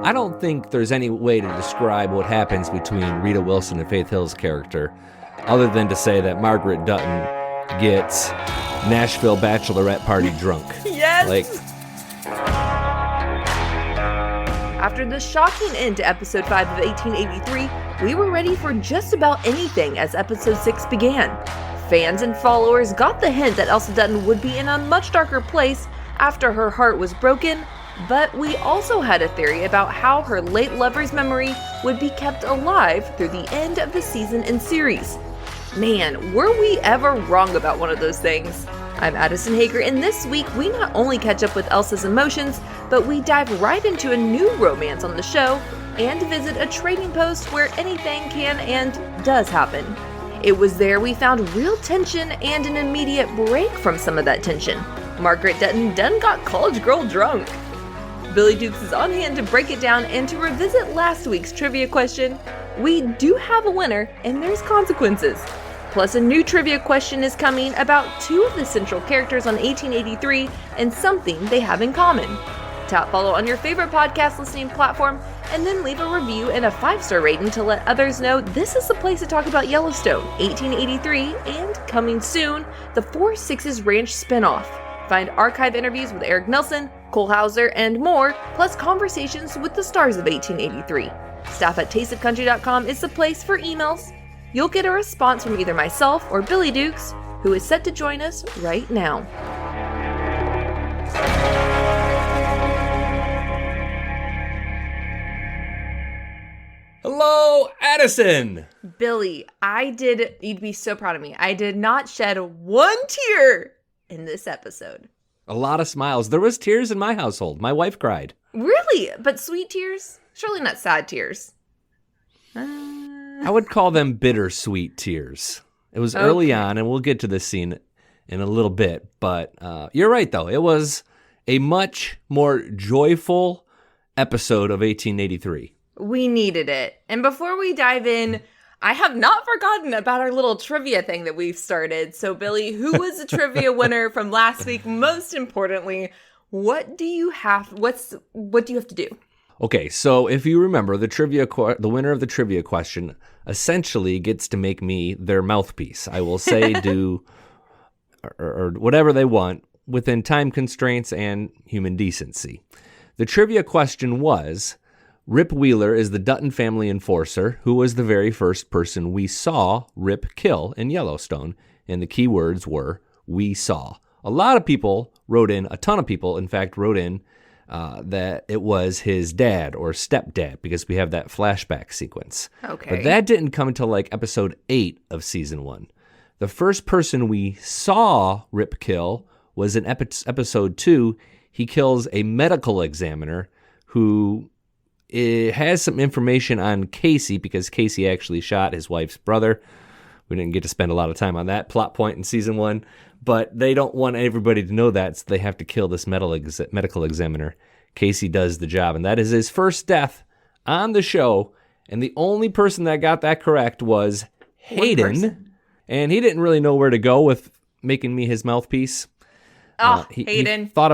I don't think there's any way to describe what happens between Rita Wilson and Faith Hill's character other than to say that Margaret Dutton gets Nashville bachelorette party drunk. Yes! Like, after the shocking end to episode 5 of 1883, we were ready for just about anything as episode 6 began. Fans and followers got the hint that Elsa Dutton would be in a much darker place after her heart was broken, but we also had a theory about how her late lover's memory would be kept alive through the end of the season and series. Man, were we ever wrong about one of those things? I'm Addison Hager, and this week we not only catch up with Elsa's emotions, but we dive right into a new romance on the show and visit a trading post where anything can and does happen. It was there we found real tension and an immediate break from some of that tension. Margaret Dutton done got college girl drunk. Billy Dukes is on hand to break it down and to revisit last week's trivia question. We do have a winner, and there's consequences. Plus, a new trivia question is coming about two of the central characters on 1883 and something they have in common. Tap follow on your favorite podcast listening platform, and then leave a review and a 5-star rating to let others know this is the place to talk about Yellowstone, 1883, and coming soon, the Four Sixes Ranch spinoff. Find archive interviews with Eric Nelson, Cole Hauser, and more, plus conversations with the stars of 1883. Staff at tasteofcountry.com is the place for emails. You'll get a response from either myself or Billy Dukes, who is set to join us right now. hello, Addison! Billy, you'd be so proud of me. I did not shed one tear in this episode. A lot of smiles. There was tears in my household. My wife cried. Really? But sweet tears? Surely not sad tears. I would call them bittersweet tears. It was early on, and we'll get to this scene in a little bit. But you're right, though. It was a much more joyful episode of 1883. We needed it. And before we dive in, I have not forgotten about our little trivia thing that we've started. So, Billy, who was the trivia winner from last week? Most importantly, what do you have to do? Okay, so if you remember, the winner of the trivia question essentially gets to make me their mouthpiece. I will say do or whatever they want within time constraints and human decency. The trivia question was, Rip Wheeler is the Dutton family enforcer who was the very first person we saw Rip kill in Yellowstone, and the key words were, we saw. A ton of people wrote in, that it was his dad or stepdad, because we have that flashback sequence. Okay. But that didn't come until like episode 8 of season 1. The first person we saw Rip kill was in episode 2. He kills a medical examiner who has some information on Casey, because Casey actually shot his wife's brother. We didn't get to spend a lot of time on that plot point in season 1. But they don't want everybody to know that, so they have to kill this medical examiner. Casey does the job, and that is his first death on the show. And the only person that got that correct was Hayden. And he didn't really know where to go with making me his mouthpiece. Hayden. He thought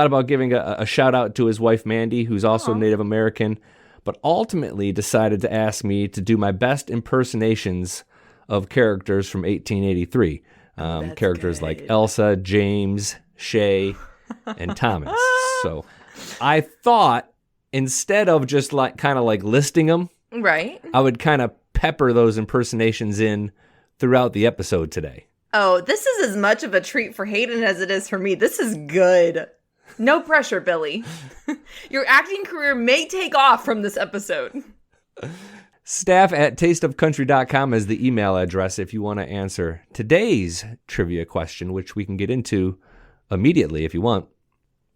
about giving a shout out to his wife Mandy, who's also Native American, but ultimately decided to ask me to do my best impersonations of characters from 1883. Characters like Elsa, James, Shay, and Thomas. So I thought instead of just kind of listing them, right, I would kind of pepper those impersonations in throughout the episode today. Oh, this is as much of a treat for Hayden as it is for me. This is good. No pressure, Billy. Your acting career may take off from this episode. Staff at tasteofcountry.com is the email address if you want to answer today's trivia question, which we can get into immediately if you want.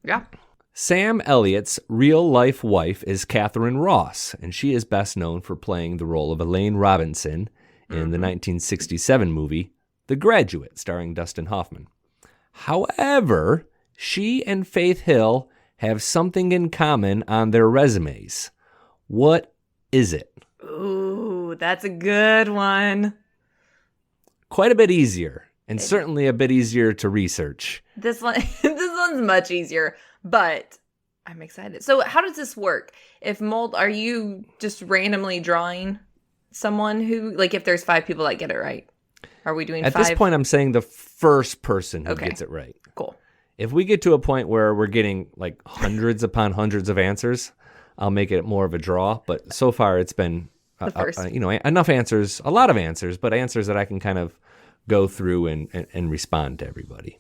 Yeah. Sam Elliott's real-life wife is Catherine Ross, and she is best known for playing the role of Elaine Robinson in the 1967 movie The Graduate, starring Dustin Hoffman. However, she and Faith Hill have something in common on their resumes. What is it? Ooh, that's a good one. Quite a bit easier, and certainly a bit easier to research. This one's much easier, but I'm excited. So how does this work? If mold, are you just randomly drawing someone who, like, if there's 5 people that get it right? Are we doing 5? At this point, I'm saying the first person who gets it right. Cool. If we get to a point where we're getting like hundreds upon hundreds of answers, I'll make it more of a draw. But so far, it's been enough answers, a lot of answers, but answers that I can kind of go through and respond to everybody.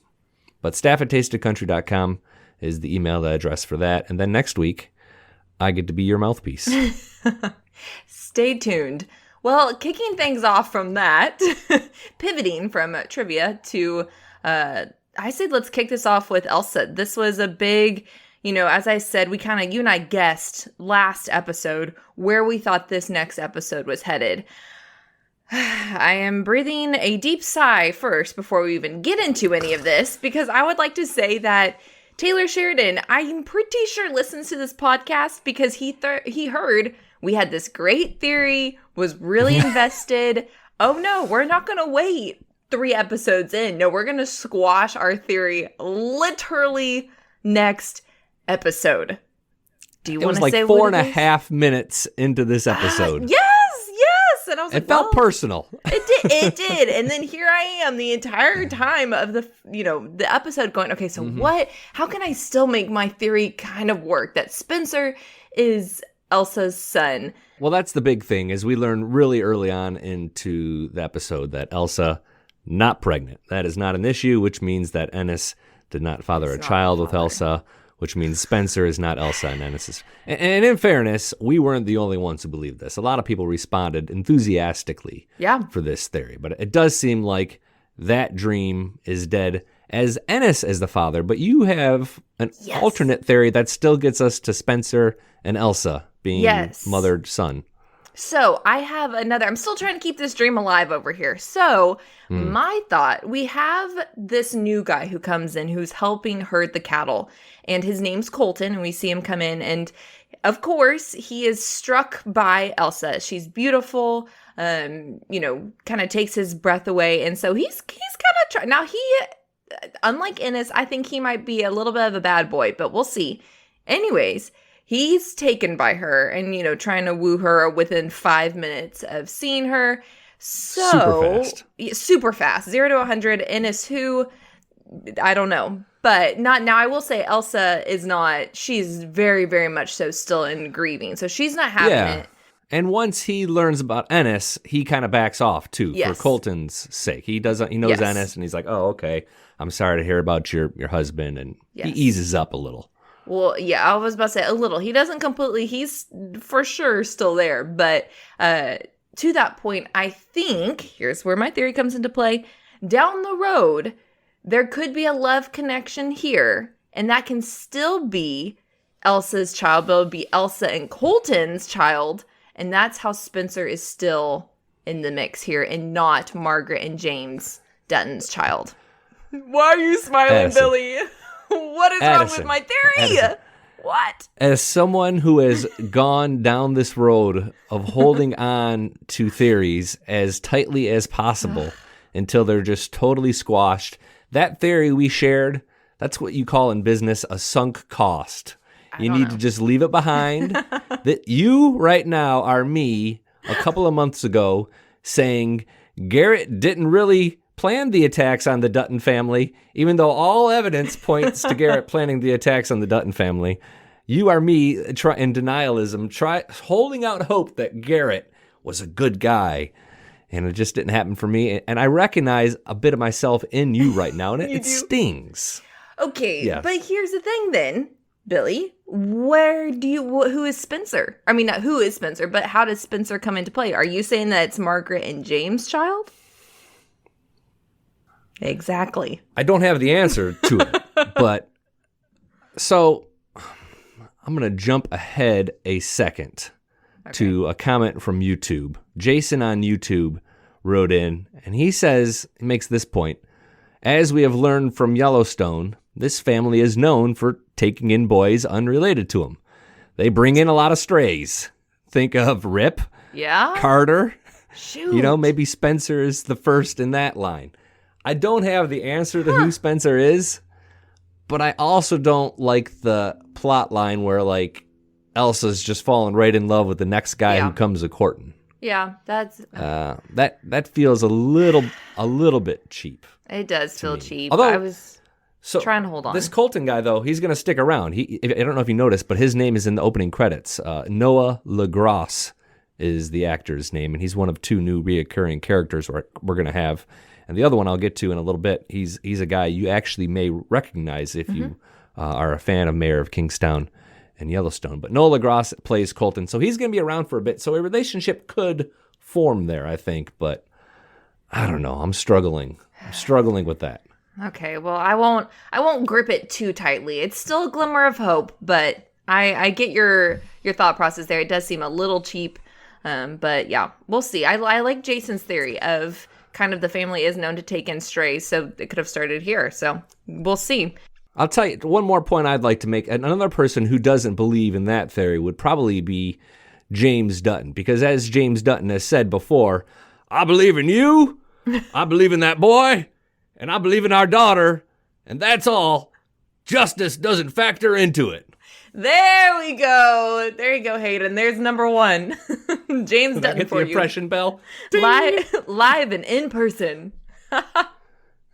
But staff@tastedcountry.com is the email address for that. And then next week, I get to be your mouthpiece. Stay tuned. Well, kicking things off from that, pivoting from trivia to, I said let's kick this off with Elsa. This was a big, as I said, you and I guessed last episode where we thought this next episode was headed. I am breathing a deep sigh first before we even get into any of this, because I would like to say that Taylor Sheridan, I'm pretty sure listens to this podcast because he heard we had this great theory, was really invested. Oh no, we're not going to wait 3 episodes in. No, we're going to squash our theory literally next episode. Do you want to say it was like 4.5 minutes into this episode. Yes. And I was like, it felt personal. It did. And then here I am the entire time of the episode going, okay, so how can I still make my theory kind of work that Spencer is Elsa's son? Well, that's the big thing, is we learn really early on into the episode that Elsa not pregnant. That is not an issue, which means that Ennis did not father a child with Elsa, which means Spencer is not Elsa and Ennis. And in fairness, we weren't the only ones who believed this. A lot of people responded enthusiastically for this theory. But it does seem like that dream is dead as Ennis as the father. But you have an alternate theory that still gets us to Spencer and Elsa being mothered son. So I have another, I'm still trying to keep this dream alive over here. So my thought, we have this new guy who comes in who's helping herd the cattle, and his name's Colton, and we see him come in, and of course he is struck by Elsa. She's beautiful, kind of takes his breath away, and so he's kind of now unlike Ennis, I think he might be a little bit of a bad boy, but we'll see. Anyways, he's taken by her and, trying to woo her within 5 minutes of seeing her. So super fast, 0 to 100. Ennis, who, I don't know, but not now. I will say Elsa is not, she's very, very much so still in grieving. So she's not having it. And once he learns about Ennis, he kind of backs off too, for Colton's sake. He knows Ennis, and he's like, oh, okay, I'm sorry to hear about your husband. And he eases up a little. Well, yeah, I was about to say a little. He doesn't completely, he's for sure still there. But to that point, I think, here's where my theory comes into play. Down the road, there could be a love connection here, and that can still be Elsa's child, but it would be Elsa and Colton's child, and that's how Spencer is still in the mix here, and not Margaret and James Dutton's child. Why are you smiling, Addison. Billy? What is wrong with my theory? Addison. What? As someone who has gone down this road of holding on to theories as tightly as possible until they're just totally squashed, that theory we shared, that's what you call in business a sunk cost. You need to just leave it behind. That you right now are me a couple of months ago saying Garrett didn't really plan the attacks on the Dutton family, even though all evidence points to Garrett planning the attacks on the Dutton family. You are me in denialism, holding out hope that Garrett was a good guy, and it just didn't happen for me. And I recognize a bit of myself in you right now, and it stings. Okay, but here's the thing then, Billy. Who is Spencer? I mean, not who is Spencer, but how does Spencer come into play? Are you saying that it's Margaret and James' child? Exactly. I don't have the answer to it, but so I'm going to jump ahead a second to a comment from YouTube. Jason on YouTube wrote in, and he makes this point. As we have learned from Yellowstone, this family is known for taking in boys unrelated to them. They bring in a lot of strays. Think of Rip, Carter. Shoot. Maybe Spencer is the first in that line. I don't have the answer to who Spencer is, but I also don't like the plot line where like Elsa's just falling right in love with the next guy who comes a courting. Yeah, that's that feels a little bit cheap. It does feel cheap. Although, I was trying to hold on. This Colton guy, though, he's going to stick around. I don't know if you noticed, but his name is in the opening credits. Noah LaGrosse is the actor's name, and he's one of 2 new reoccurring characters we're going to have. And the other one I'll get to in a little bit. He's a guy you actually may recognize if you are a fan of Mayor of Kingstown and Yellowstone. But Noah LaGrosse plays Colton, so he's going to be around for a bit. So a relationship could form there, I think. But I don't know. I'm struggling with that. Okay, well, I won't grip it too tightly. It's still a glimmer of hope, but I get your thought process there. It does seem a little cheap, but yeah, we'll see. I like Jason's theory of kind of the family is known to take in strays, so it could have started here. So we'll see. I'll tell you one more point I'd like to make. Another person who doesn't believe in that theory would probably be James Dutton, because as James Dutton has said before, I believe in you, I believe in that boy, and I believe in our daughter, and that's all. Justice doesn't factor into it. There we go. There you go, Hayden. There's number 1. James Dutton get for the you. impression bell. Live and in person.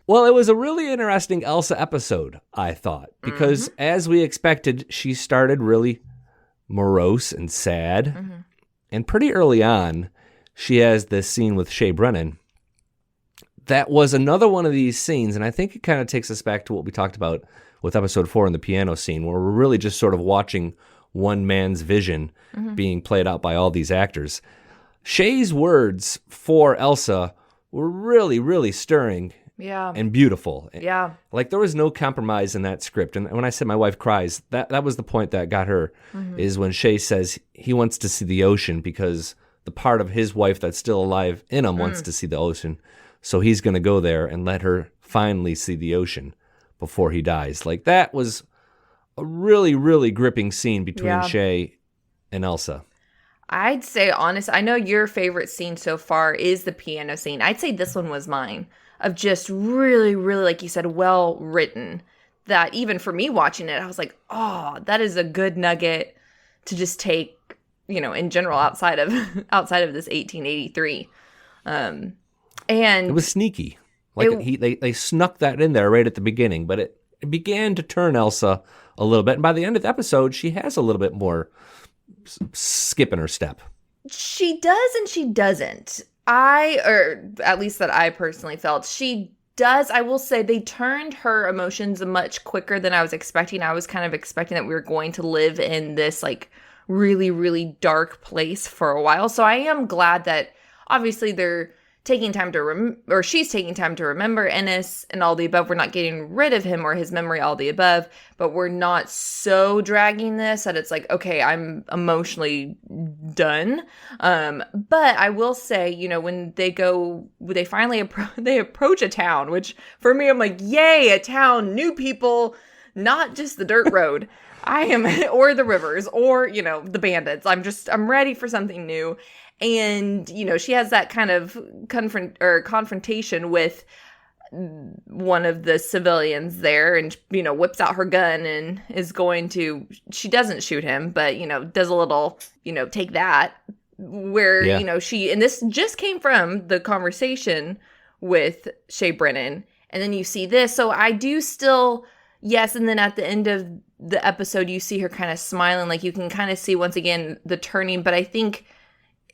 Well, it was a really interesting Elsa episode, I thought, because as we expected, she started really morose and sad. And pretty early on, she has this scene with Shea Brennan. That was another one of these scenes, and I think it kind of takes us back to what we talked about with episode 4 in the piano scene, where we're really just sort of watching one man's vision being played out by all these actors. Shea's words for Elsa were really, really stirring. Yeah. And beautiful. Yeah. Like there was no compromise in that script. And when I said my wife cries, that was the point that got her, is when Shea says he wants to see the ocean because the part of his wife that's still alive in him wants to see the ocean. So he's going to go there and let her finally see the ocean before he dies. Like that was a really, really gripping scene between Shea and Elsa. I'd say, honest, I know your favorite scene so far is the piano scene. I'd say this one was mine. Of just really, really, like you said, well written. That even for me watching it, I was like, oh, that is a good nugget to just take, in general outside of this 1883. And it was sneaky. Like they snuck that in there right at the beginning, but it began to turn Elsa a little bit. And by the end of the episode, she has a little bit more skip in her step. She does and she doesn't. Or at least that I personally felt. She does. I will say they turned her emotions much quicker than I was expecting. I was kind of expecting that we were going to live in this like really, really dark place for a while. So I am glad that obviously they're taking time to or she's taking time to remember Ennis and all the above. We're not getting rid of him or his memory, all the above, but we're not so dragging this that it's like, okay, I'm emotionally done. But I will say, when they finally approach a town, which for me, I'm like, yay, a town, new people, not just the dirt road. I am, or the rivers, or, the bandits. I'm ready for something new. And, she has that kind of confrontation with one of the civilians there and, whips out her gun and is going to, she doesn't shoot him, but, does a little, take that where, and this just came from the conversation with Shea Brennan. And then you see this. So I do still, yes. And then at the end of the episode, you see her kind of smiling, like you can kind of see once again the turning, but I think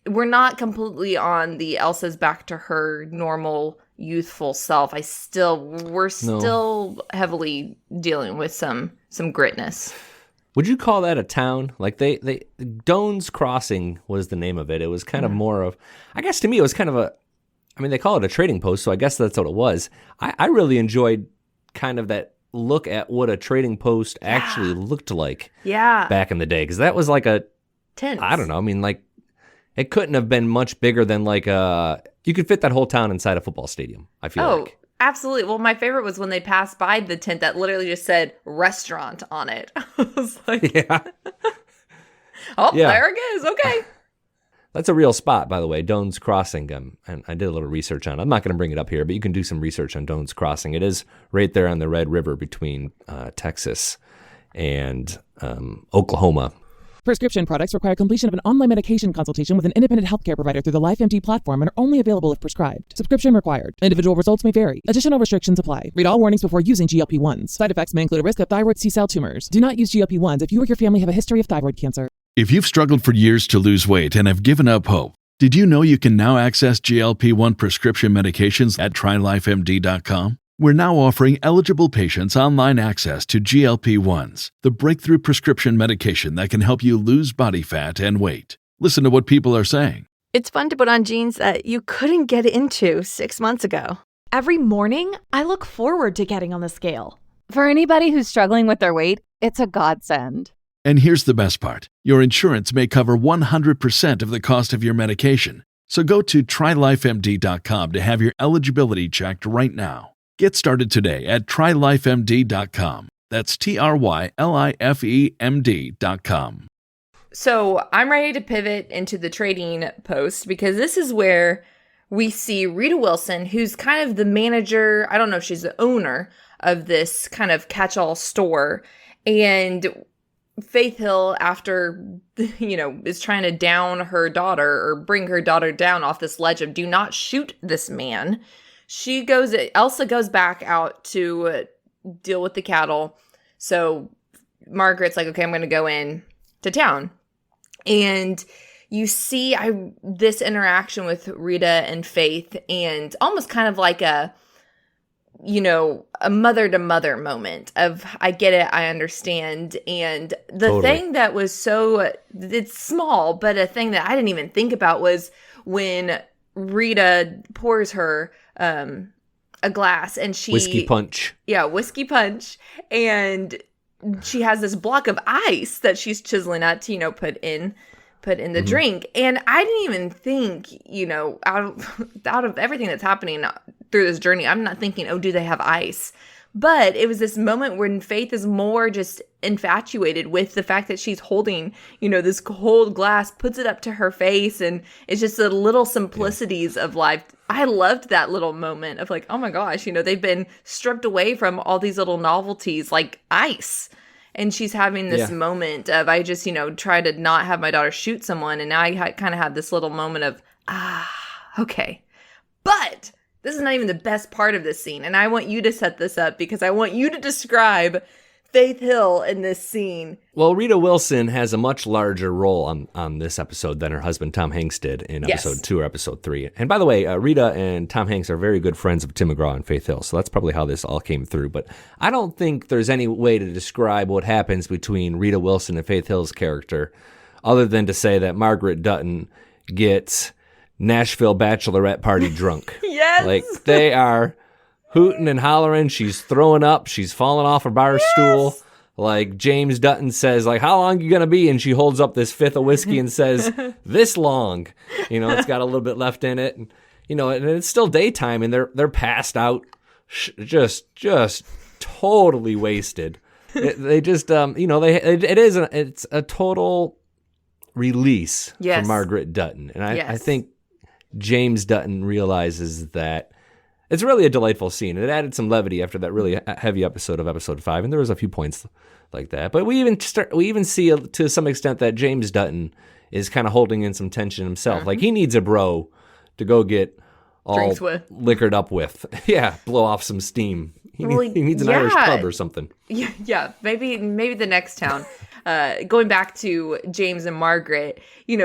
we're not completely on the Elsa's back to her normal youthful self. We're still heavily dealing with some gritness. Would you call that a town? Like Doan's Crossing was the name of it. It was kind of more of, I guess to me it was kind of they call it a trading post, so I guess that's what it was. I really enjoyed kind of that look at what a trading post actually looked like back in the day. Because that was like a tent. I don't know. It couldn't have been much bigger than you could fit that whole town inside a football stadium, I feel like. Oh, absolutely. Well, my favorite was when they passed by the tent that literally just said restaurant on it. I was like, there it is. Okay. That's a real spot, by the way, Doan's Crossing. And I did a little research on it. I'm not going to bring it up here, but you can do some research on Doan's Crossing. It is right there on the Red River between Texas and Oklahoma. Prescription products require completion of an online medication consultation with an independent healthcare provider through the LifeMD platform and are only available if prescribed. Subscription required. Individual results may vary. Additional restrictions apply. Read all warnings before using GLP-1s. Side effects may include a risk of thyroid C-cell tumors. Do not use GLP-1s if you or your family have a history of thyroid cancer. If you've struggled for years to lose weight and have given up hope, did you know you can now access GLP-1 prescription medications at TryLifeMD.com? We're now offering eligible patients online access to GLP-1s, the breakthrough prescription medication that can help you lose body fat and weight. Listen to what people are saying. It's fun to put on jeans that you couldn't get into 6 months ago. Every morning, I look forward to getting on the scale. For anybody who's struggling with their weight, it's a godsend. And here's the best part. Your insurance may cover 100% of the cost of your medication. So go to TryLifeMD.com to have your eligibility checked right now. Get started today at TryLifeMD.com. That's TryLifeMD.com. So I'm ready to pivot into the trading post because this is where we see Rita Wilson, who's kind of the manager, I don't know if she's the owner of this kind of catch-all store. And Faith Hill, after, is trying to down her daughter or bring her daughter down off this ledge of do not shoot this man. Elsa goes back out to deal with the cattle. So Margaret's like, okay, I'm going to go in to town. And you see this interaction with Rita and Faith and almost kind of like a mother-to-mother moment of, I get it, I understand. And the Totally. thing that was it's small, but a thing that I didn't even think about was when Rita pours her a glass and she... Whiskey punch. Yeah, whiskey punch. And she has this block of ice that she's chiseling out to, put in the drink. And I didn't even think, out of everything that's happening through this journey, I'm not thinking, oh, do they have ice? But it was this moment when Faith is more just infatuated with the fact that she's holding, this cold glass, puts it up to her face, and it's just the little simplicities of life. I loved that little moment of like, oh my gosh, they've been stripped away from all these little novelties like ice. And she's having this moment of, I just, try to not have my daughter shoot someone. And now I kind of have this little moment of, okay. But this is not even the best part of this scene. And I want you to set this up because I want you to describe Faith Hill in this scene. Well, Rita Wilson has a much larger role on this episode than her husband Tom Hanks did in episode 2 or episode 3. And by the way, Rita and Tom Hanks are very good friends of Tim McGraw and Faith Hill, so that's probably how this all came through. But I don't think there's any way to describe what happens between Rita Wilson and Faith Hill's character other than to say that Margaret Dutton gets Nashville bachelorette party drunk. Yes! Like, they are hooting and hollering. She's throwing up. She's falling off a bar stool. Like, James Dutton says, like, how long you going to be? And she holds up this fifth of whiskey and says, this long. It's got a little bit left in it. And, and it's still daytime, and they're passed out, just totally wasted. They just, it's a total release for Margaret Dutton. And I think James Dutton realizes that it's really a delightful scene. It added some levity after that really heavy episode of episode 5, and there was a few points like that. But we even see to some extent that James Dutton is kind of holding in some tension himself. Mm-hmm. Like, he needs a bro to go get all liquored up with. Yeah, blow off some steam. He needs an Irish pub or something. Yeah, maybe the next town. Going back to James and Margaret,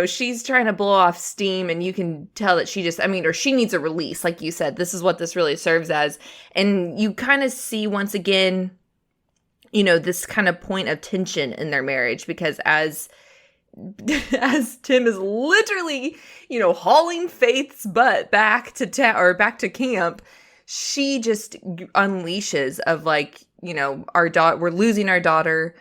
she's trying to blow off steam, and you can tell that she needs a release. Like you said, this is what this really serves as. And you kind of see once again, this kind of point of tension in their marriage, because as Tim is literally, hauling Faith's butt back to town or back to camp, she just unleashes of like, our daughter, we're losing our daughter.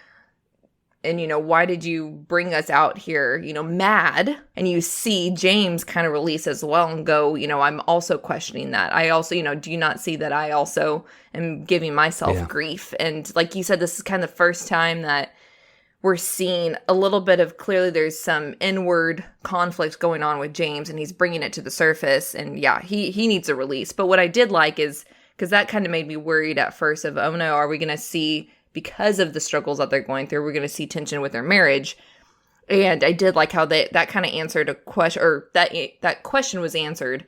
And, why did you bring us out here, mad? And you see James kind of release as well and go, I'm also questioning that. I also, do you not see that I also am giving myself grief? And like you said, this is kind of the first time that we're seeing a little bit of, clearly there's some inward conflict going on with James, and he's bringing it to the surface. And yeah, he needs a release. But what I did like is, because that kind of made me worried at first of, oh no, are we going to see, because of the struggles that they're going through. We're going to see tension with their marriage. And I did like how that kind of answered a question, or that question was answered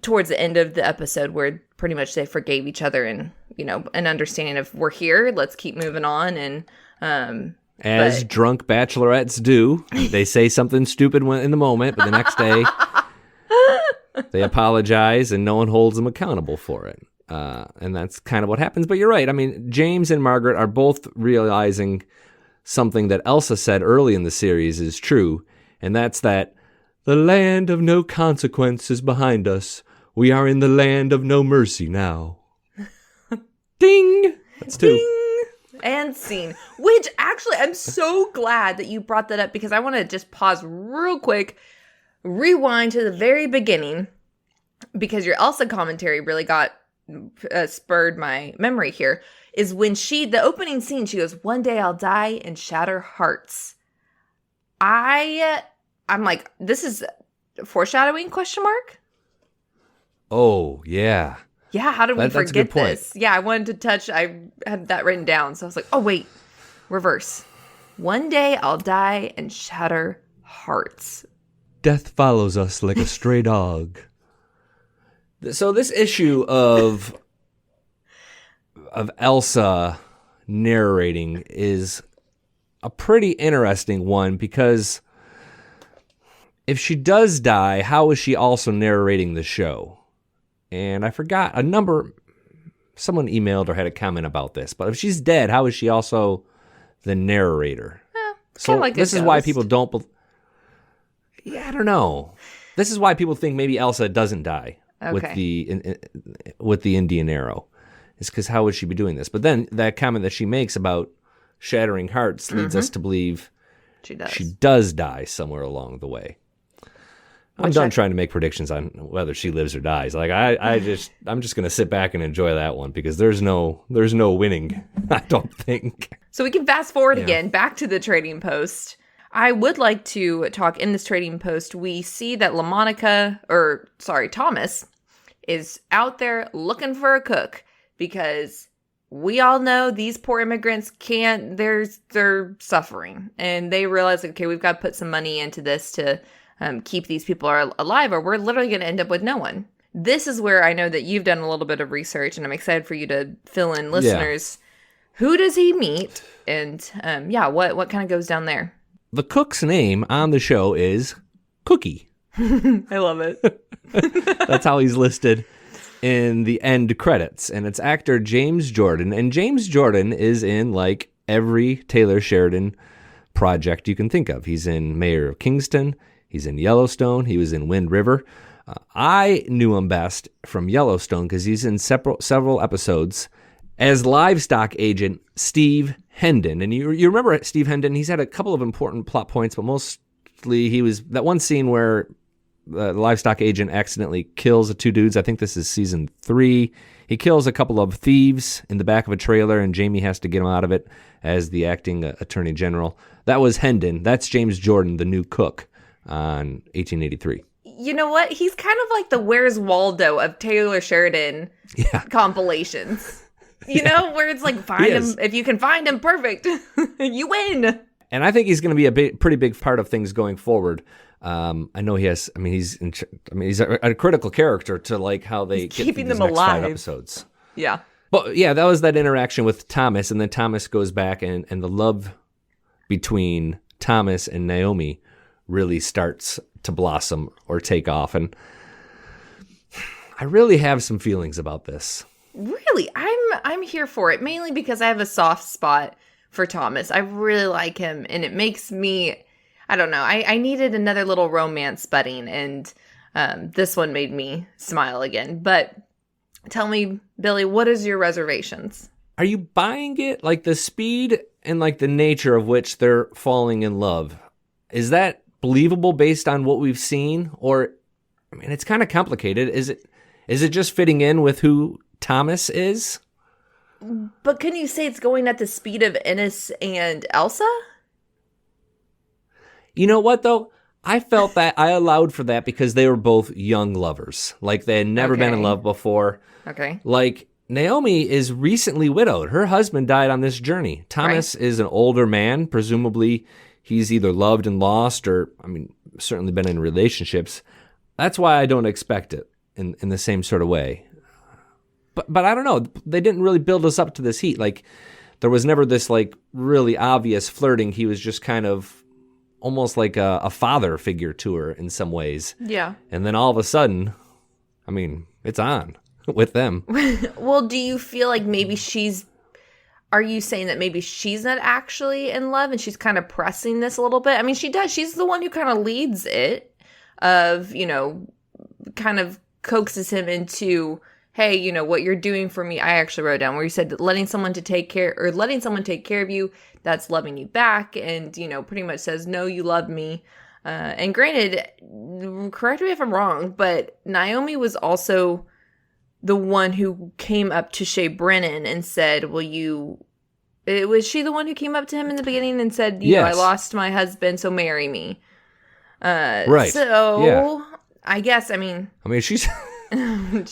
towards the end of the episode, where pretty much they forgave each other and, an understanding of, we're here, let's keep moving on. And as drunk bachelorettes do, they say something stupid in the moment, but the next day they apologize and no one holds them accountable for it. And that's kind of what happens. But you're right. I mean, James and Margaret are both realizing something that Elsa said early in the series is true, and that's that the land of no consequence is behind us. We are in the land of no mercy now. Ding! That's two. Ding! And scene. Which, actually, I'm so glad that you brought that up, because I want to just pause real quick, rewind to the very beginning, because your Elsa commentary really got spurred my memory here. Is when the opening scene, she goes, "One day I'll die and shatter hearts." I'm like, this is foreshadowing, question mark? Oh, yeah. Yeah, how did we That's a forget good point. this? Yeah, I wanted to I had that written down. So I was like, oh, wait, reverse. One day I'll die and shatter hearts. Death follows us like a stray dog. So this issue of Elsa narrating is a pretty interesting one, because if she does die, how is she also narrating the show? And I forgot someone emailed or had a comment about this, but if she's dead, how is she also the narrator? So like this is why people don't I don't know. This is why people think maybe Elsa doesn't die with the Indian arrow. It's because how would she be doing this? But then that comment that she makes about shattering hearts leads us to believe she does die somewhere along the way. I'm done trying to make predictions on whether she lives or dies. Like I'm just gonna sit back and enjoy that one, because there's no winning, I don't think. So we can fast forward again back to the trading post. I would like to talk in this trading post. We see that Thomas is out there looking for a cook, because we all know these poor immigrants they're suffering, and they realize, okay, we've got to put some money into this to keep these people alive, or we're literally going to end up with no one. This is where I know that you've done a little bit of research, and I'm excited for you to fill in listeners. Yeah. Who does he meet? And what kind of goes down there? The cook's name on the show is Cookie. I love it. That's how he's listed in the end credits. And it's actor James Jordan. And James Jordan is in like every Taylor Sheridan project you can think of. He's in Mayor of Kingston. He's in Yellowstone. He was in Wind River. I knew him best from Yellowstone because he's in several episodes as livestock agent Steve Hendon. And you remember Steve Hendon? He's had a couple of important plot points, but mostly he was that one scene where the livestock agent accidentally kills the two dudes. I think this is season 3. He kills a couple of thieves in the back of a trailer, and Jamie has to get him out of it as the acting attorney general. That was Hendon. That's James Jordan, the new cook on 1883. You know what? He's kind of like the Where's Waldo of Taylor Sheridan compilations. You know, where it's like, find him. If you can find him, perfect. You win. And I think he's going to be a pretty big part of things going forward. I know he has. I mean, he's a critical character to like how they get keeping these them next alive. 5 episodes. Yeah. But yeah, that was that interaction with Thomas, and then Thomas goes back, and the love between Thomas and Naomi really starts to blossom or take off. And I really have some feelings about this. Really, I'm here for it, mainly because I have a soft spot for Thomas. I really like him, and it makes me, I don't know, I needed another little romance budding, and this one made me smile again. But tell me, Billy, what is your reservations? Are you buying it? Like the speed and like the nature of which they're falling in love, is that believable based on what we've seen? Or, I mean, it's kind of complicated. Is it just fitting in with who Thomas is? But can you say it's going at the speed of Ennis and Elsa? You know what, though? I felt that I allowed for that because they were both young lovers. Like, they had never been in love before. Okay. Like, Naomi is recently widowed. Her husband died on this journey. Thomas is an older man. Presumably, he's either loved and lost or, certainly been in relationships. That's why I don't expect it in the same sort of way. But I don't know. They didn't really build us up to this heat. Like, there was never this, like, really obvious flirting. He was just kind of almost like a father figure to her in some ways. Yeah. And then all of a sudden, it's on with them. Well, do you feel like maybe are you saying that maybe she's not actually in love and she's kind of pressing this a little bit? I mean, she does. She's the one who kind of leads it of, kind of coaxes him into, hey, what you're doing for me. I actually wrote down where you said that letting someone take care of you, that's loving you back. And, pretty much says, no, you love me. And granted, correct me if I'm wrong, but Naomi was also the one who came up to Shea Brennan and said, was she the one who came up to him in the beginning and said, yes. I lost my husband, so marry me. Right. So yeah. I guess, she's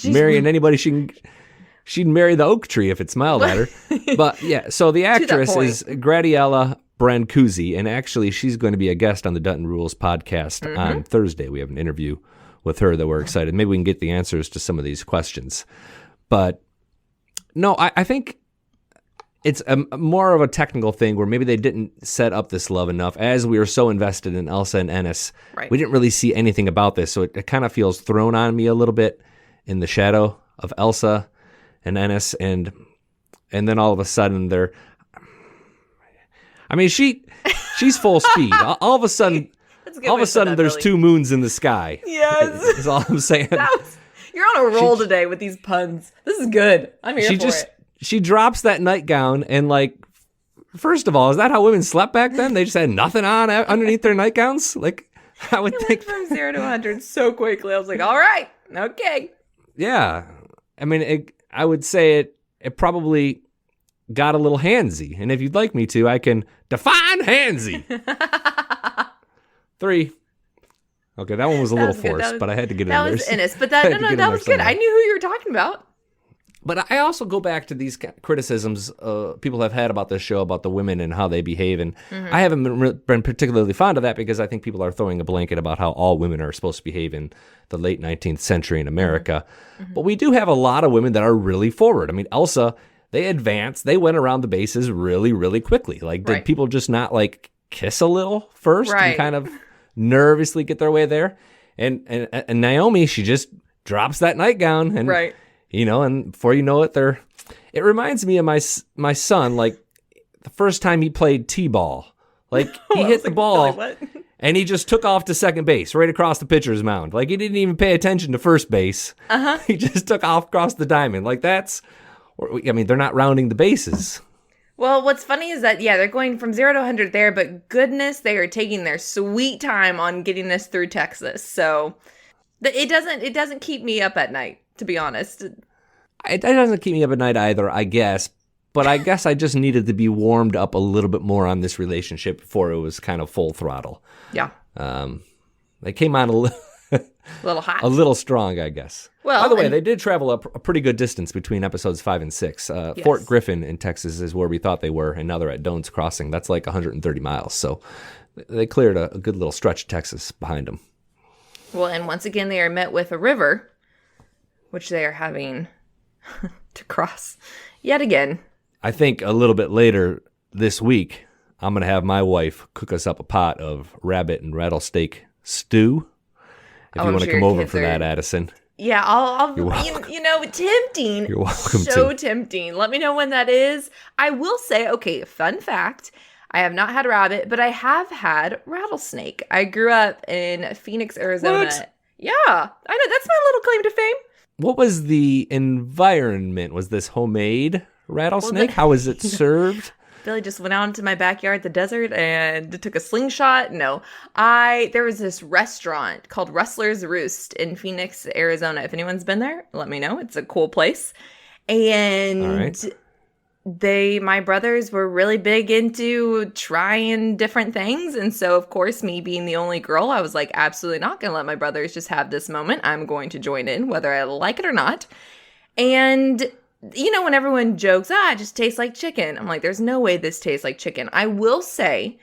marrying anybody she'd marry the oak tree if it smiled at her. But yeah, so the actress is Gradiela Brancusi, and actually she's going to be a guest on the Dutton Rules podcast on Thursday. We have an interview with her that we're excited. Maybe we can get the answers to some of these questions. But no, I think it's more of a technical thing where maybe they didn't set up this love enough. As we were so invested in Elsa and Ennis, we didn't really see anything about this. So it kind of feels thrown on me a little bit in the shadow of Elsa and Ennis. And then all of a sudden she's full speed. All of a sudden, there's two moons in the sky. Yes. Is all I'm saying. You're on a roll today with these puns. This is good. I'm here for it. She drops that nightgown and, like, first of all, is that how women slept back then? They just had nothing on underneath their nightgowns? Like, I would think. Went from 0 to 100 so quickly. I was like, all right, okay. Yeah. I would say it probably got a little handsy. And if you'd like me to, I can define handsy. 3. Okay, that one was a little forced, but I had to get it in there. That was Ennis, but that was good. I knew who you were talking about. But I also go back to these criticisms people have had about this show, about the women and how they behave. And I haven't been particularly fond of that because I think people are throwing a blanket about how all women are supposed to behave in the late 19th century in America. But we do have a lot of women that are really forward. Elsa, they advanced. They went around the bases really, really quickly. Like, did people just not, like, kiss a little first and kind of nervously get their way there? And Naomi, she just drops that nightgown and... and before you know it, it reminds me of my son, like the first time he played t-ball. Like, he hit the ball and he just took off to second base right across the pitcher's mound. Like, he didn't even pay attention to first base. He just took off across the diamond. Like, they're not rounding the bases. Well, what's funny is that, they're going from 0 to 100 there, but goodness, they are taking their sweet time on getting us through Texas. So it doesn't keep me up at night, to be honest. It doesn't keep me up at night either, I guess. But I guess I just needed to be warmed up a little bit more on this relationship before it was kind of full throttle. Yeah. They came on a little hot. A little strong, I guess. Well, by the way, they did travel a pretty good distance between episodes 5 and 6. Fort Griffin in Texas is where we thought they were, and now they're at Doan's Crossing. That's like 130 miles. So they cleared a good little stretch of Texas behind them. Well, and once again, they are met with a river, which they are having to cross yet again. I think a little bit later this week, I'm going to have my wife cook us up a pot of rabbit and rattlesnake stew. If you want to come over for that, Addison. Yeah, I'll You're welcome. Tempting. You're welcome. So tempting. Let me know when that is. I will say, okay, fun fact. I have not had rabbit, but I have had rattlesnake. I grew up in Phoenix, Arizona. What? Yeah, I know. That's my little claim to fame. What was the environment? Was this homemade rattlesnake? How was it served? Billy just went out into my backyard, the desert, and took a slingshot. No, there was this restaurant called Rustler's Roost in Phoenix, Arizona. If anyone's been there, let me know. It's a cool place. And my brothers were really big into trying different things. And so, of course, me being the only girl, I was like, absolutely not going to let my brothers just have this moment. I'm going to join in, whether I like it or not. And you know, when everyone jokes, it just tastes like chicken. I'm like, there's no way this tastes like chicken. I will say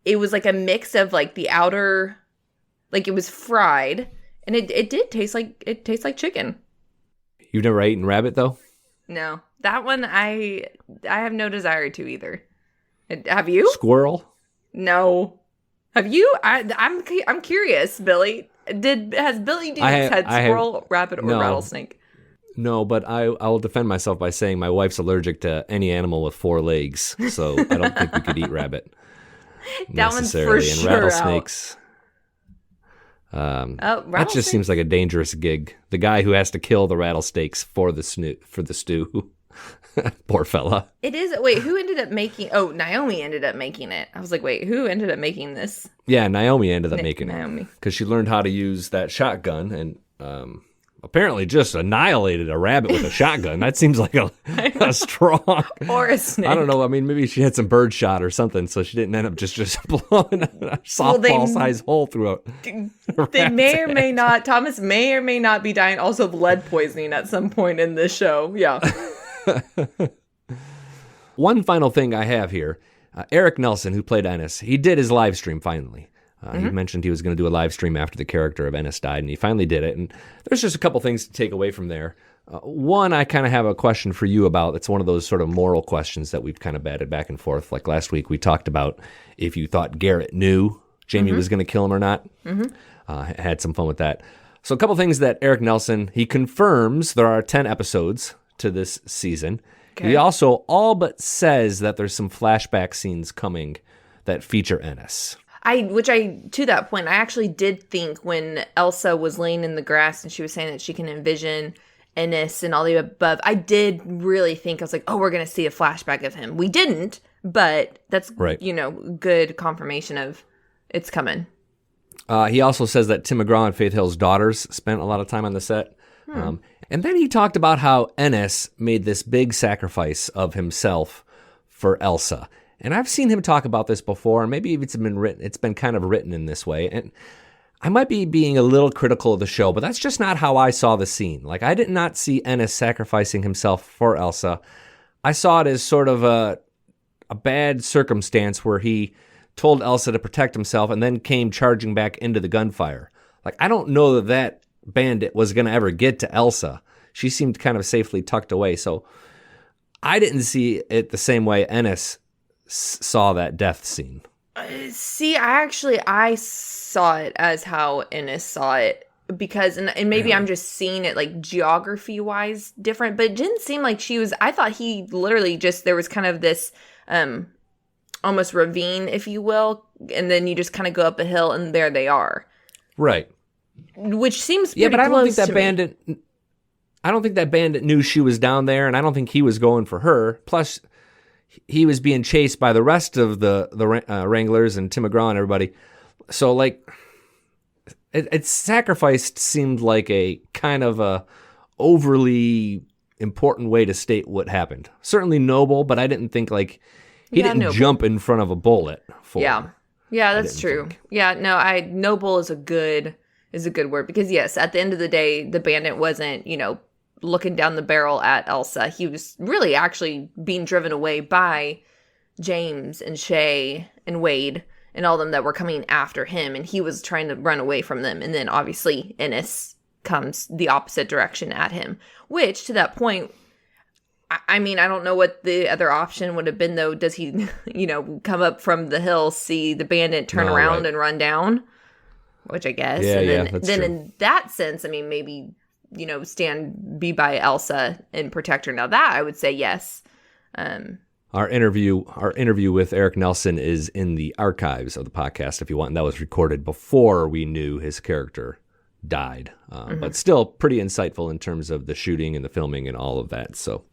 it was like a mix of like the outer, like it was fried, and it did taste like chicken. You've never eaten rabbit though? No, that one I have no desire to either. Have you? Squirrel? No. Have you? I'm curious, Billy. Has Billy Deans had squirrel, rabbit, or rattlesnake? No, but I will defend myself by saying my wife's allergic to any animal with 4 legs, so I don't think we could eat rabbit. That one's for and sure rattlesnakes. That just seems like a dangerous gig. The guy who has to kill the rattlesnakes for the stew. Poor fella. It is. Wait, who ended up making? Oh, Naomi ended up making it. I was like, wait, who ended up making this? Yeah, Naomi ended up making Naomi. it because she learned how to use that shotgun and apparently just annihilated a rabbit with a shotgun. That seems like a strong. Or a snake. I don't know. I mean, maybe she had some bird shot or something, so she didn't end up just blowing a softball-sized hole through it. They may or may not. Thomas may or may not be dying also of lead poisoning at some point in this show. Yeah. One final thing I have here. Eric Nelson, who played Ennis, he did his live stream finally. He mentioned he was going to do a live stream after the character of Ennis died, and he finally did it. And there's just a couple things to take away from there. One, I kind of have a question for you about. It's one of those sort of moral questions that we've kind of batted back and forth. Like last week, we talked about if you thought Garrett knew Jamie was going to kill him or not. Had some fun with that. So a couple things that Eric Nelson, he confirms there are 10 episodes to this season. Okay. He also all but says that there's some flashback scenes coming that feature Ennis. To that point, I actually did think when Elsa was laying in the grass and she was saying that she can envision Ennis and all the above, I did really think, I was like, oh, we're going to see a flashback of him. We didn't, but that's, right. Good confirmation of it's coming. He also says that Tim McGraw and Faith Hill's daughters spent a lot of time on the set. And then he talked about how Ennis made this big sacrifice of himself for Elsa. And I've seen him talk about this before, and maybe it's been kind of written in this way. And I might be being a little critical of the show, but that's just not how I saw the scene. Like, I did not see Ennis sacrificing himself for Elsa. I saw it as sort of a bad circumstance where he told Elsa to protect himself and then came charging back into the gunfire. Like, I don't know that bandit was going to ever get to Elsa. She seemed kind of safely tucked away. So I didn't see it the same way Ennis saw that death scene. See, I saw it as how Ennis saw it because, and maybe I'm just seeing it like geography wise different, but it didn't seem like she was, I thought he literally just, there was kind of this almost ravine, if you will, and then you just kind of go up a hill and there they are. Right. Which seems pretty but I don't think close that bandit. I don't think that bandit knew she was down there, and I don't think he was going for her. Plus, he was being chased by the rest of the Wranglers and Tim McGraw and everybody. So, like, it sacrificed seemed like a kind of a overly important way to state what happened. Certainly noble, but I didn't think like he didn't jump in front of a bullet for her. Yeah, that's true. Yeah, no, noble is a good word because yes, at the end of the day, the bandit wasn't, looking down the barrel at Elsa. He was really actually being driven away by James and Shay and Wade and all them that were coming after him, and he was trying to run away from them. And then obviously Ennis comes the opposite direction at him, which to that point, I mean, I don't know what the other option would have been, though. Does he, come up from the hill, see the bandit, turn around and run down? Which I guess. Yeah, and then in that sense, I mean, maybe, be by Elsa and protect her. Now that I would say yes. Our interview with Eric Nelson is in the archives of the podcast if you want. And that was recorded before we knew his character died. But still pretty insightful in terms of the shooting and the filming and all of that. So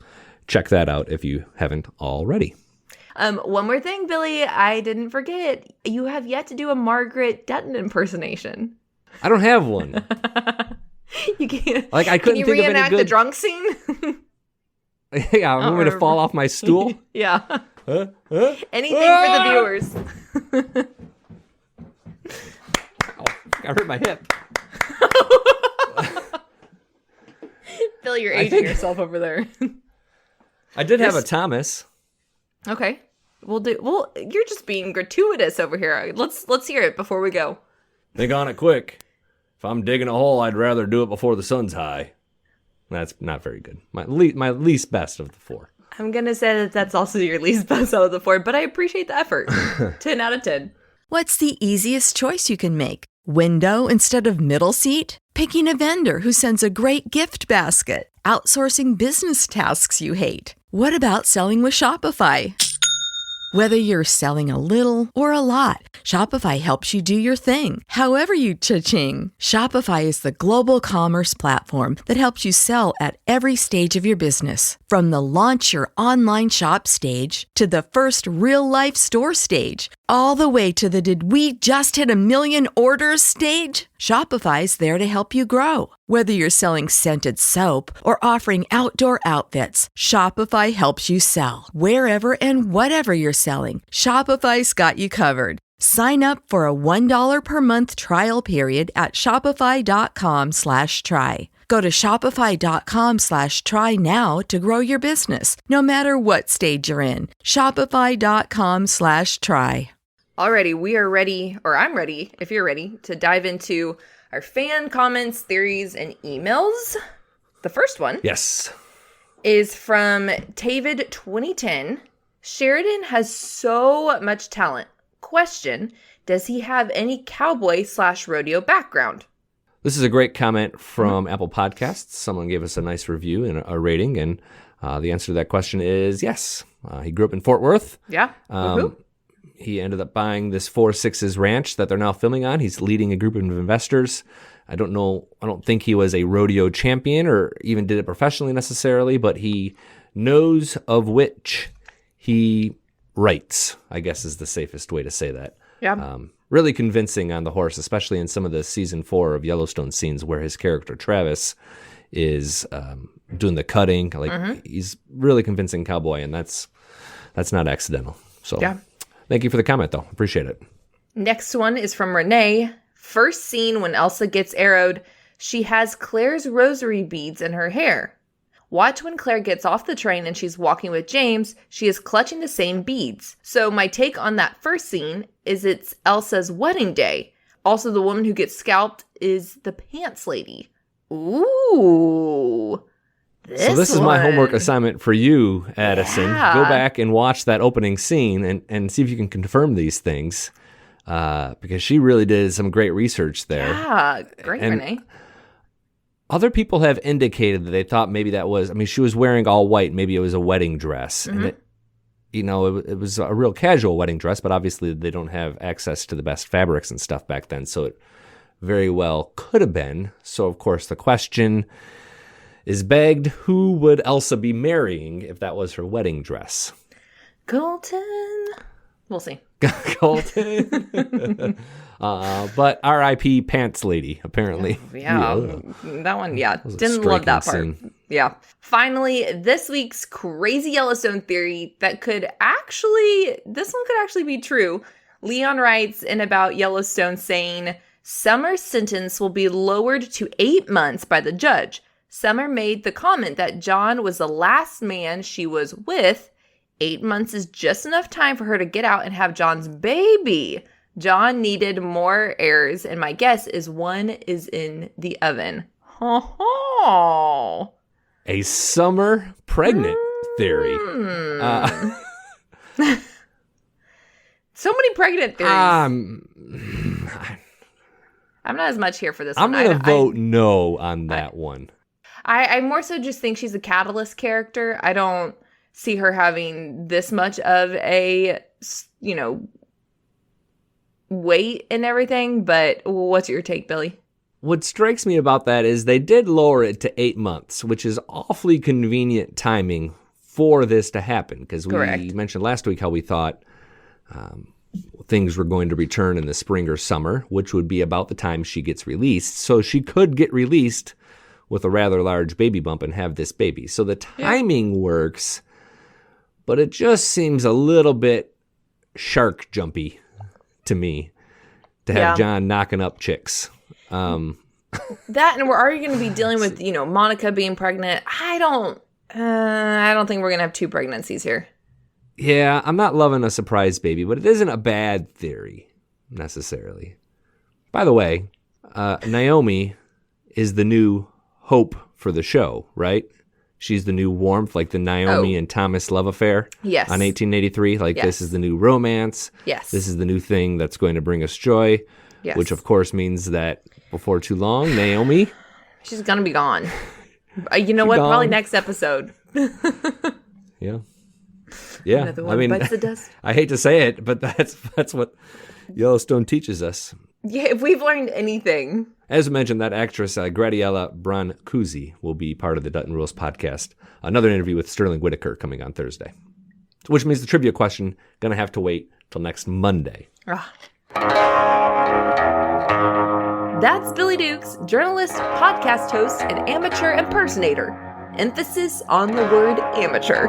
check that out if you haven't already. One more thing, Billy, I didn't forget. You have yet to do a Margaret Dutton impersonation. I don't have one. You can't. Like I couldn't think of any good. Can you reenact the drunk scene? Yeah, I'm going to fall off my stool. Yeah. Anything for the viewers. Ow, I hurt my hip. Billy, you're aging yourself over there. I did have a Thomas. Okay. Well, you're just being gratuitous over here. Let's hear it before we go. Think on it quick. If I'm digging a hole, I'd rather do it before the sun's high. That's not very good. My least best of the 4. I'm going to say that that's also your least best out of the 4, but I appreciate the effort. 10 out of 10. What's the easiest choice you can make? Window instead of middle seat? Picking a vendor who sends a great gift basket? Outsourcing business tasks you hate? What about selling with Shopify? Whether you're selling a little or a lot, Shopify helps you do your thing, however you cha-ching. Shopify is the global commerce platform that helps you sell at every stage of your business. From the launch your online shop stage to the first real-life store stage, all the way to the did we just hit 1 million orders stage. Shopify's there to help you grow. Whether you're selling scented soap or offering outdoor outfits, Shopify helps you sell. Wherever and whatever you're selling, Shopify's got you covered. Sign up for a $1 per month trial period at shopify.com/try. Go to shopify.com/try now to grow your business, no matter what stage you're in. Shopify.com/try. Alrighty, we are ready, or I'm ready, if you're ready, to dive into our fan comments, theories, and emails. The first one is from Tavid 2010. Sheridan has so much talent. Question, does he have any cowboy/rodeo background? This is a great comment from Apple Podcasts. Someone gave us a nice review and a rating, and the answer to that question is yes. He grew up in Fort Worth. Yeah. He ended up buying this 4 Sixes ranch that they're now filming on. He's leading a group of investors. I don't think he was a rodeo champion or even did it professionally necessarily, but he knows of which he writes, I guess is the safest way to say that. Yeah. Really convincing on the horse, especially in some of the season 4 of Yellowstone scenes where his character Travis is doing the cutting. He's really convincing cowboy, and that's not accidental. So yeah. Thank you for the comment, though. Appreciate it. Next one is from Renee. First scene when Elsa gets arrowed, she has Claire's rosary beads in her hair. Watch when Claire gets off the train and she's walking with James, she is clutching the same beads. So my take on that first scene is it's Elsa's wedding day. Also, the woman who gets scalped is the pants lady. Ooh. This is my homework assignment for you, Addison. Yeah. Go back and watch that opening scene and see if you can confirm these things. Because she really did some great research there. Yeah, great, Renee. Other people have indicated that they thought maybe that was, she was wearing all white. Maybe it was a wedding dress. Mm-hmm. And it was a real casual wedding dress, but obviously they don't have access to the best fabrics and stuff back then. So it very well could have been. So, of course, the question is begged, who would Elsa be marrying if that was her wedding dress? Colton. We'll see. Colton. But R.I.P. Pants Lady, apparently. Yeah. That one, didn't love that part. Scene. Yeah. Finally, this week's crazy Yellowstone theory this one could actually be true. Leon writes in about Yellowstone saying, Summer's sentence will be lowered to 8 months by the judge. Summer made the comment that John was the last man she was with. 8 months is just enough time for her to get out and have John's baby. John needed more heirs, and my guess is one is in the oven. A Summer pregnant theory. So many pregnant theories. I'm not as much here for this one. I'm going to vote no on that one. I more so just think she's a catalyst character. I don't see her having this much of a, weight and everything. But what's your take, Billy? What strikes me about that is they did lower it to 8 months, which is awfully convenient timing for this to happen. Because we mentioned last week how we thought things were going to return in the spring or summer, which would be about the time she gets released. So she could get released with a rather large baby bump and have this baby. So the timing works, but it just seems a little bit shark jumpy to me to have John knocking up chicks. That, and we're already going to be dealing with, Monica being pregnant. I don't I don't think we're going to have 2 pregnancies here. Yeah, I'm not loving a surprise baby, but it isn't a bad theory, necessarily. By the way, Naomi is the new hope for the show, right? She's the new warmth, like the Naomi and Thomas love affair Yes. on 1883. Like, this is the new romance. Yes. This is the new thing that's going to bring us joy, Yes. which, of course, means that before too long, Naomi... She's going to be gone. You know what? gone. Probably next episode. Yeah. Yeah. Another one bites the dust. I hate to say it, but that's what Yellowstone teaches us. Yeah, if we've learned anything. As mentioned, that actress, Gradiela Brancusi, will be part of the Dutton Rules podcast. Another interview with Sterling Whitaker coming on Thursday. Which means the trivia question going to have to wait till next Monday. That's Billy Dukes, journalist, podcast host, and amateur impersonator. Emphasis on the word amateur.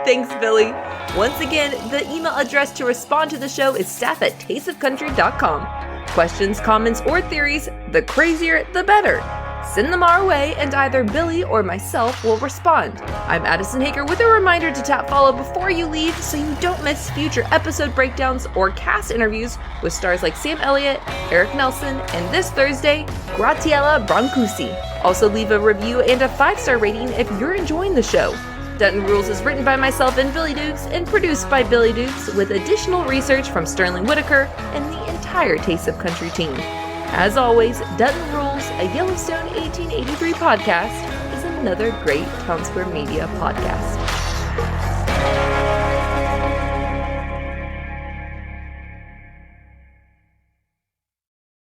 Thanks, Billy. Once again, the email address to respond to the show is staff@tasteofcountry.com. Questions, comments, or theories, the crazier, the better. Send them our way, and either Billy or myself will respond. I'm Addison Hager with a reminder to tap follow before you leave so you don't miss future episode breakdowns or cast interviews with stars like Sam Elliott, Eric Nelson, and this Thursday, Gradiela Brancusi. Also leave a review and a 5-star rating if you're enjoying the show. Dutton Rules is written by myself and Billy Dukes and produced by Billy Dukes with additional research from Sterling Whitaker and the entire Taste of Country team. As always, Dutton Rules, a Yellowstone 1883 podcast, is another great Town Square Media podcast.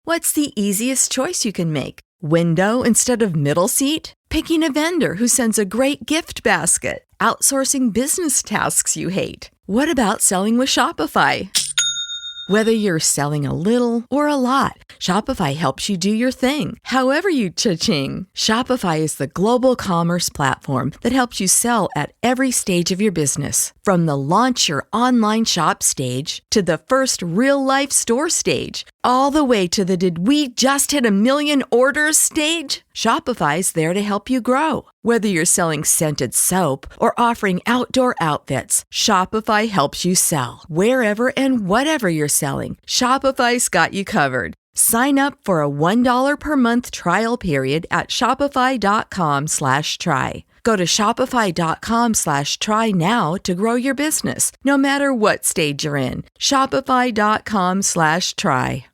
What's the easiest choice you can make? Window instead of middle seat? Picking a vendor who sends a great gift basket? Outsourcing business tasks you hate? What about selling with Shopify? Whether you're selling a little or a lot, Shopify helps you do your thing, however you cha-ching. Shopify is the global commerce platform that helps you sell at every stage of your business. From the launch your online shop stage to the first real-life store stage, all the way to the did we just hit 1 million orders stage. Shopify's there to help you grow. Whether you're selling scented soap or offering outdoor outfits, Shopify helps you sell. Wherever and whatever you're selling, Shopify's got you covered. Sign up for a $1 per month trial period at shopify.com/try. Go to shopify.com/try now to grow your business, no matter what stage you're in. Shopify.com/try.